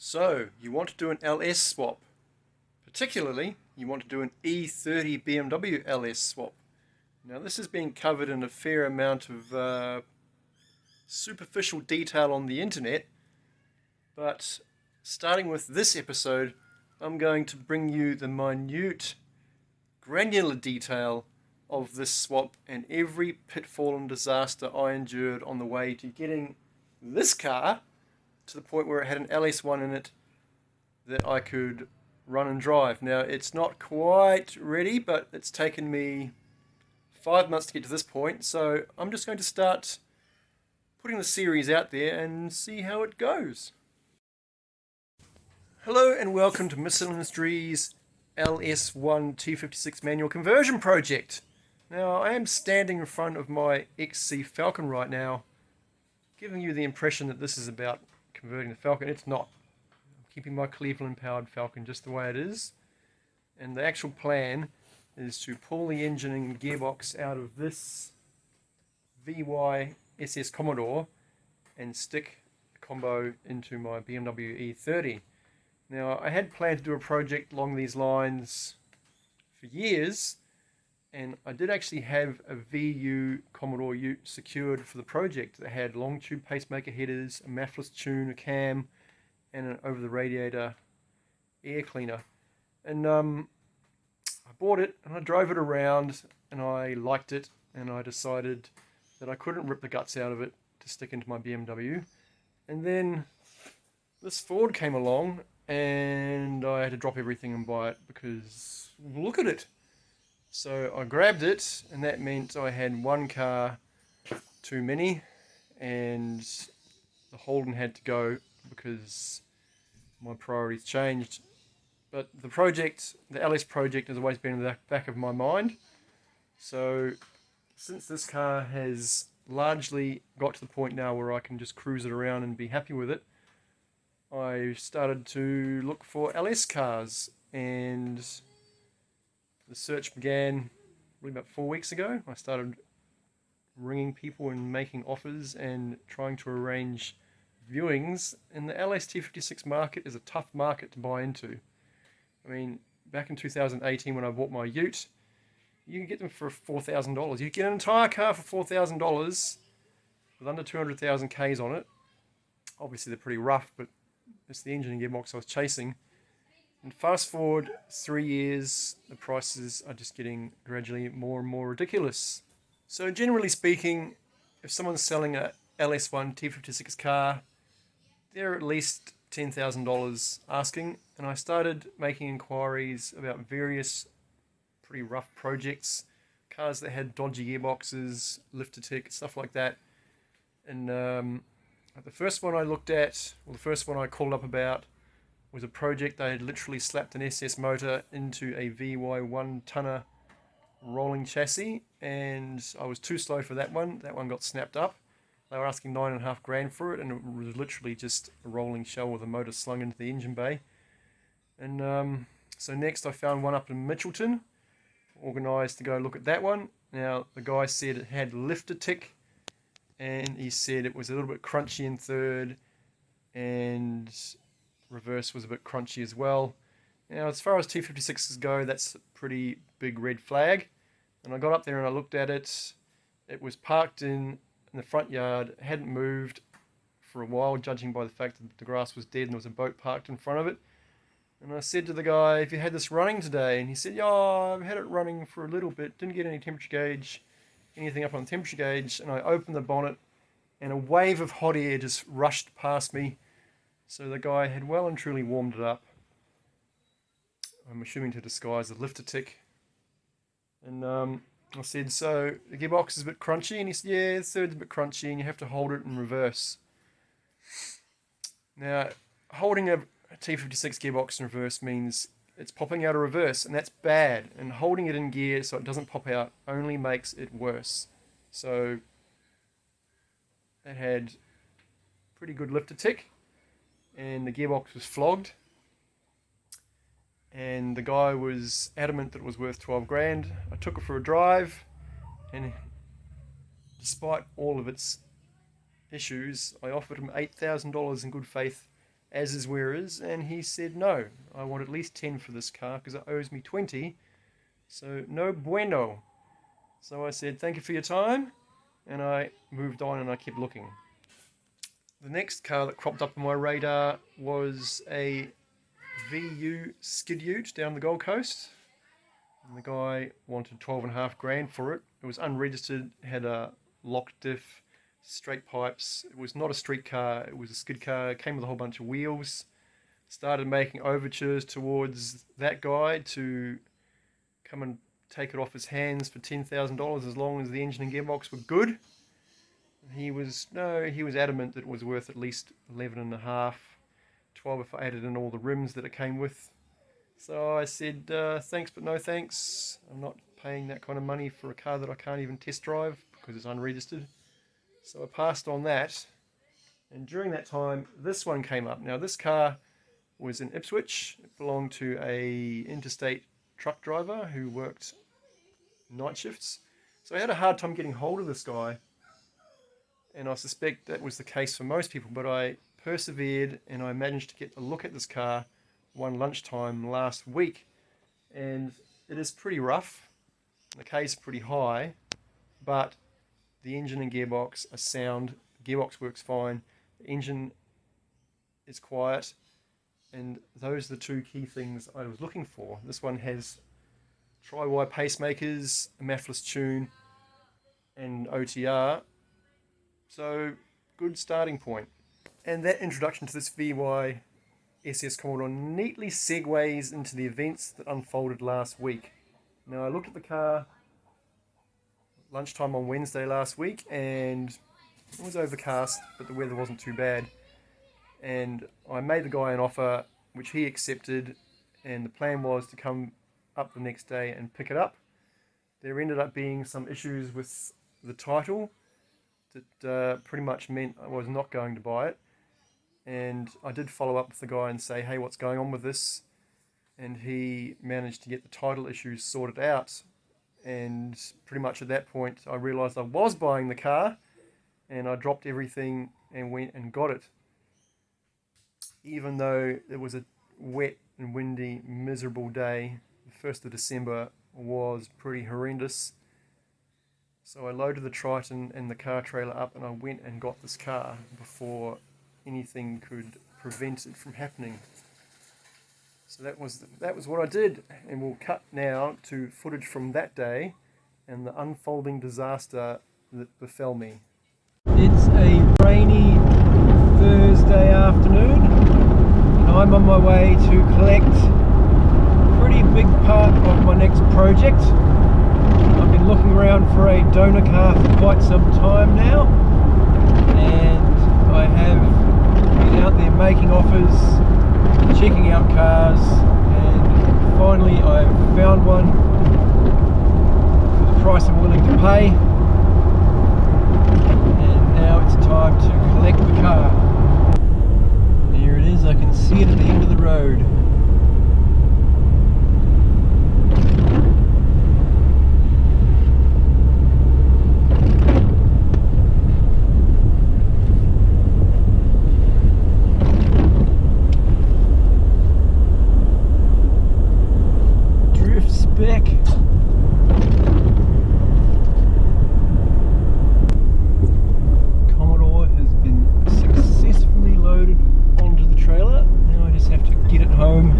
So, you want to do an LS swap. Particularly, you want to do an E30 BMW LS swap. Now, this has been covered in a fair amount of superficial detail on the internet, but starting with this episode, I'm going to bring you the minute, granular detail of this swap and every pitfall and disaster I endured on the way to getting this car to the point where it had an LS1 in it that I could run and drive. Now, it's not quite ready, but it's taken me 5 months to get to this point, so I'm just going to start putting the series out there and see how it goes. Hello and welcome to Missile Industries LS1 T56 manual conversion project. Now, I am standing in front of my XC Falcon right now, giving you the impression that this is about converting the Falcon. It's not. I'm keeping my Cleveland powered Falcon just the way it is, and the actual plan is to pull the engine and gearbox out of this VY SS Commodore and stick the combo into my BMW E30. Now, I had planned to do a project along these lines for years, and I did actually have a VU Commodore Ute secured for the project that had long tube pacemaker headers, a matchless tune, a cam, and an over-the-radiator air cleaner. And I bought it and I drove it around and I liked it, and I decided that I couldn't rip the guts out of it to stick into my BMW. And then this Ford came along and I had to drop everything and buy it because look at it. So I grabbed it, and that meant I had one car too many, and the Holden had to go because my priorities changed. But the project, the LS project, has always been in the back of my mind. So since this car has largely got to the point now where I can just cruise it around and be happy with it, I started to look for LS cars, and the search began really about 4 weeks ago. I started ringing people and making offers and trying to arrange viewings, and the LS T56 market is a tough market to buy into. I mean, back in 2018 when I bought my Ute, you can get them for $4,000. You get an entire car for $4,000 with under 200,000 Ks on it. Obviously they're pretty rough, but it's the engine and gearbox I was chasing. And fast forward 3 years, the prices are just getting gradually more and more ridiculous. So generally speaking, if someone's selling a LS1 T56 car, they're at least $10,000 asking. And I started making inquiries about various pretty rough projects, cars that had dodgy gearboxes, lifter tick, stuff like that. And the first one I looked at, or the first one I called up about, was a project they had literally slapped an SS motor into a VY 1-tonner rolling chassis, and I was too slow for that one. That one got snapped up. They were asking $9,500 for it, and it was literally just a rolling shell with a motor slung into the engine bay. And so next I found one up in Mitchelton, organised to go look at that one. Now, the guy said it had lifter tick, and he said it was a little bit crunchy in third, and reverse was a bit crunchy as well. Now, as far as T56s go, that's a pretty big red flag. And I got up there and I looked at it. It was parked in the front yard, hadn't moved for a while, judging by the fact that the grass was dead and there was a boat parked in front of it. And I said to the guy, "Have you had this running today?" And he said, "Yeah, I've had it running for a little bit, didn't get any temperature gauge, anything up on the temperature gauge." And I opened the bonnet and a wave of hot air just rushed past me. So the guy had well and truly warmed it up, I'm assuming to disguise the lifter tick. And I said, "So the gearbox is a bit crunchy?" And he said, "Yeah, the third's a bit crunchy and you have to hold it in reverse." Now, holding a T56 gearbox in reverse means it's popping out of reverse, and that's bad. And holding it in gear so it doesn't pop out only makes it worse. So it had pretty good lifter tick, and the gearbox was flogged, and the guy was adamant that it was worth 12 grand. I took it for a drive, and despite all of its issues, I offered him $8,000 in good faith as is where is, and he said no, I want at least 10 for this car because it owes me 20, so no bueno. So I said thank you for your time, and I moved on and I kept looking. The next car that cropped up on my radar was a VU skid ute down the Gold Coast, and the guy wanted 12.5 grand for it. It was unregistered, had a locked diff, straight pipes. It was not a street car, it was a skid car. It came with a whole bunch of wheels. Started making overtures towards that guy to come and take it off his hands for $10,000 as long as the engine and gearbox were good. He was adamant that it was worth at least 11.5, 12 if I added in all the rims that it came with. So I said thanks but no thanks. I'm not paying that kind of money for a car that I can't even test drive because it's unregistered. So I passed on that, and during that time this one came up. Now this car was in Ipswich. It belonged to a interstate truck driver who worked night shifts. So I had a hard time getting hold of this guy, and I suspect that was the case for most people, but I persevered and I managed to get a look at this car one lunchtime last week, and it is pretty rough. The K is pretty high, but the engine and gearbox are sound. The gearbox works fine. The engine is quiet, and those are the two key things I was looking for. This one has tri-wire pacemakers, a MAFLess tune, and OTR. So, good starting point. And that introduction to this VY SS Commodore neatly segues into the events that unfolded last week. Now, I looked at the car lunchtime on Wednesday last week, and it was overcast, but the weather wasn't too bad. And I made the guy an offer, which he accepted, and the plan was to come up the next day and pick it up. There ended up being some issues with the title that pretty much meant I was not going to buy it. And I did follow up with the guy and say, hey, what's going on with this? And he managed to get the title issues sorted out. And pretty much at that point, I realized I was buying the car, and I dropped everything and went and got it. Even though it was a wet and windy, miserable day, the 1st of December was pretty horrendous. So I loaded the Triton and the car trailer up, and I went and got this car before anything could prevent it from happening. So that was what I did, and we'll cut now to footage from that day and the unfolding disaster that befell me. It's a rainy Thursday afternoon, and I'm on my way to collect a pretty big part of my next project. I've been looking around for a donor car for quite some time now, and I have been out there making offers, checking out cars, and finally I've found one for the price I'm willing to pay, and now it's time to collect the car. Here it is, I can see it at the end of the road. Commodore has been successfully loaded onto the trailer. Now I just have to get it home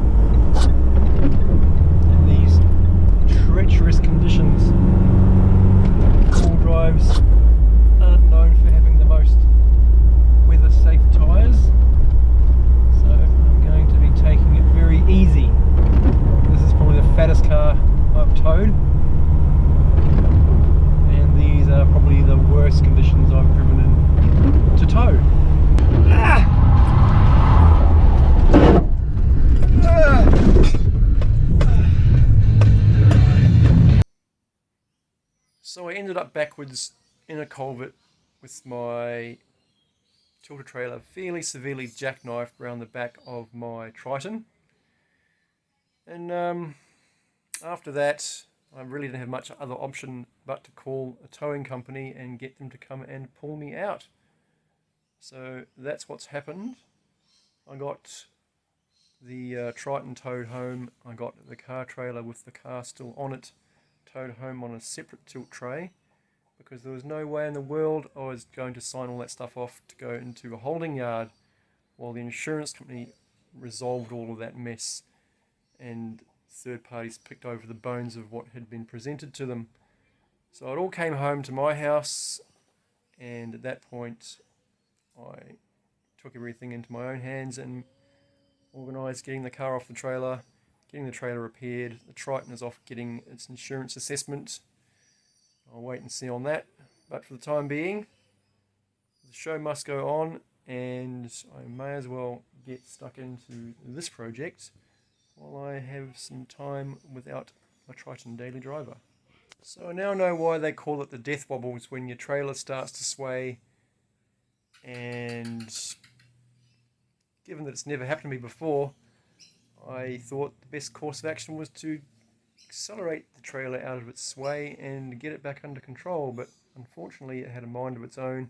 in these treacherous conditions. All drives aren't known for having the most weather-safe tyres, so I'm going to be taking it very easy. This is probably the fattest car I've towed, and these are probably the worst conditions I've driven in to tow. So I ended up backwards in a culvert with my tilter trailer fairly severely jackknifed around the back of my Triton, and after that I really didn't have much other option but to call a towing company and get them to come and pull me out. So that's what's happened. I got the Triton towed home. I got the car trailer with the car still on it towed home on a separate tilt tray, because there was no way in the world I was going to sign all that stuff off to go into a holding yard while the insurance company resolved all of that mess and third parties picked over the bones of what had been presented to them. So it all came home to my house, and at that point I took everything into my own hands and organised getting the car off the trailer, getting the trailer repaired. The Triton is off getting its insurance assessment. I'll wait and see on that, but for the time being the show must go on, and I may as well get stuck into this project while I have some time without my Triton daily driver. So I now know why they call it the death wobbles when your trailer starts to sway, and given that it's never happened to me before, I thought the best course of action was to accelerate the trailer out of its sway and get it back under control, but unfortunately it had a mind of its own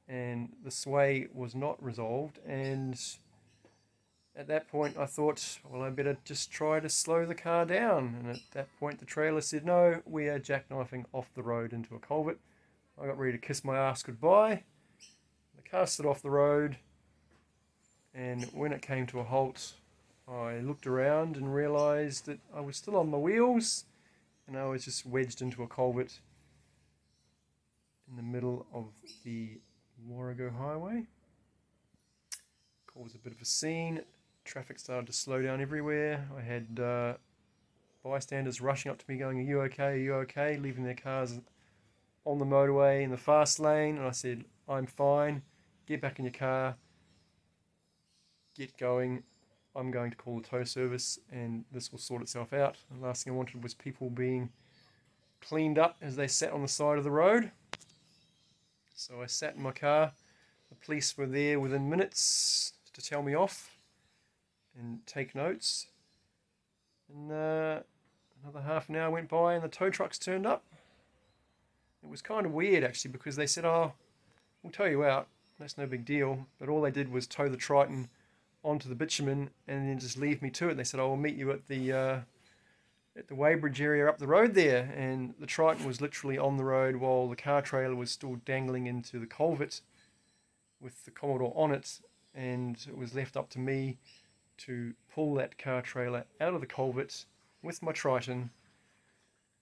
and the sway was not resolved, and at that point I thought, well, I better just try to slow the car down, and at that point the trailer said, no, we are jackknifing off the road into a culvert. I got ready to kiss my ass goodbye. The car stood off the road, and when it came to a halt I looked around and realised that I was still on my wheels and I was just wedged into a culvert in the middle of the Warrego Highway. Caused a bit of a scene. Traffic started to slow down everywhere. I had bystanders rushing up to me going, are you okay, are you okay, leaving their cars on the motorway in the fast lane, and I said, I'm fine, get back in your car, get going, I'm going to call the tow service and this will sort itself out. The last thing I wanted was people being cleaned up as they sat on the side of the road. So I sat in my car. The police were there within minutes to tell me off and take notes. And another half an hour went by and the tow trucks turned up. It was kind of weird actually, because they said, oh, we'll tow you out, that's no big deal. But all they did was tow the Triton onto the bitumen and then just leave me to it. They said, I will meet you at the weighbridge area up the road there, and the Triton was literally on the road while the car trailer was still dangling into the culvert with the Commodore on it, and it was left up to me to pull that car trailer out of the culvert with my Triton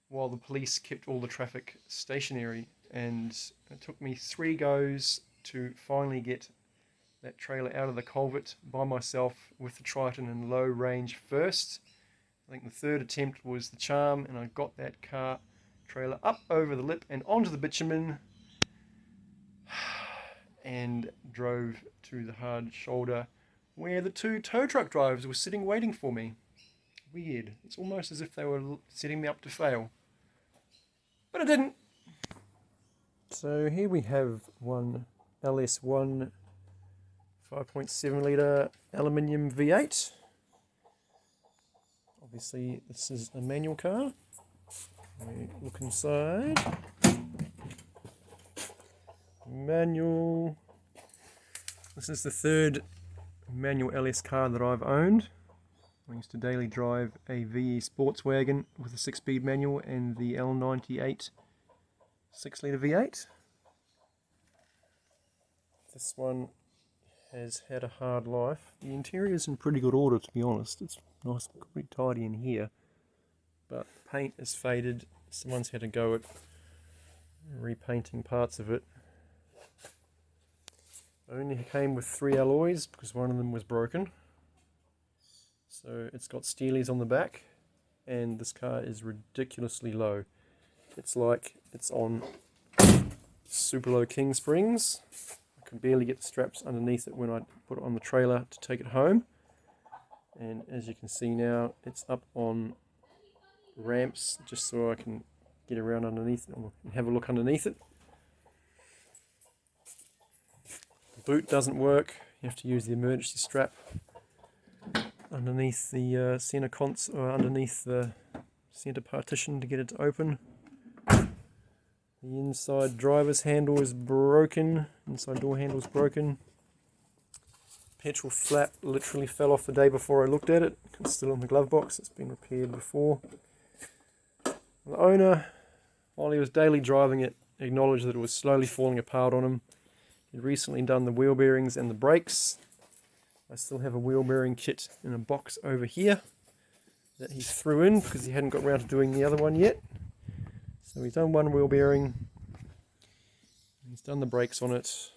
while the police kept all the traffic stationary. And it took me 3 goes to finally get that trailer out of the culvert by myself with the Triton in low range first. I think the third attempt was the charm, and I got that car trailer up over the lip and onto the bitumen and drove to the hard shoulder where the 2 tow truck drivers were sitting waiting for me. Weird. It's almost as if they were setting me up to fail. But I didn't. So here we have one LS1 5.7 litre aluminium V8. Obviously this is a manual car. We look inside. Manual. This is the 3rd manual LS car that I've owned. I used to daily drive a VE sports wagon with a 6-speed manual and the L98 6-litre V8. This one has had a hard life. The interior is in pretty good order, to be honest. It's nice, pretty tidy in here, but the paint is faded. Someone's had a go at repainting parts of it. It only came with 3 alloys because one of them was broken. So it's got steelies on the back, and this car is ridiculously low. It's like it's on super low king springs. I can barely get the straps underneath it when I put it on the trailer to take it home. And as you can see now, it's up on ramps just so I can get around underneath it and have a look underneath it. The boot doesn't work. You have to use the emergency strap underneath the center console, or underneath the center partition to get it to open. The inside driver's handle is broken. Inside door handle is broken. petrol flap literally fell off the day before I looked at it. It's still in the glove box. It's been repaired before. The owner, while he was daily driving it, acknowledged that it was slowly falling apart on him. He'd recently done the wheel bearings and the brakes. I still have a wheel bearing kit in a box over here that he threw in because he hadn't got around to doing the other one yet. So he's done one wheel bearing. He's done the brakes on it.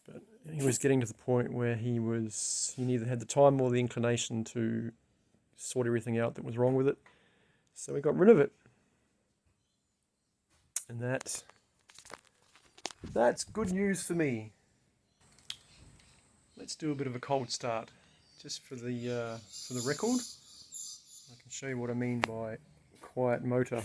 But he was getting to the point where he neither had the time or the inclination to sort everything out that was wrong with it. So we got rid of it. And that's good news for me. Let's do a bit of a cold start, just for the record. I can show you what I mean by quiet motor.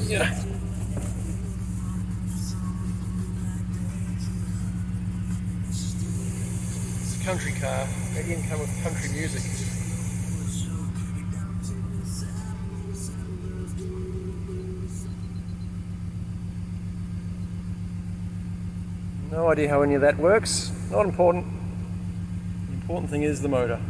Yeah. It's a country car. They didn't come with country music. No idea how any of that works. Not important. The important thing is the motor.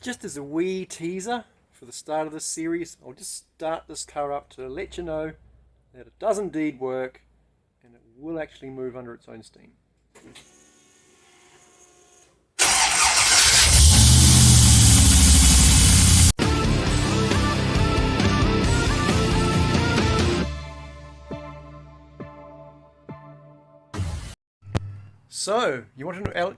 Just as a wee teaser for the start of this series, I'll just start this car up to let you know that it does indeed work and it will actually move under its own steam. So, you want to know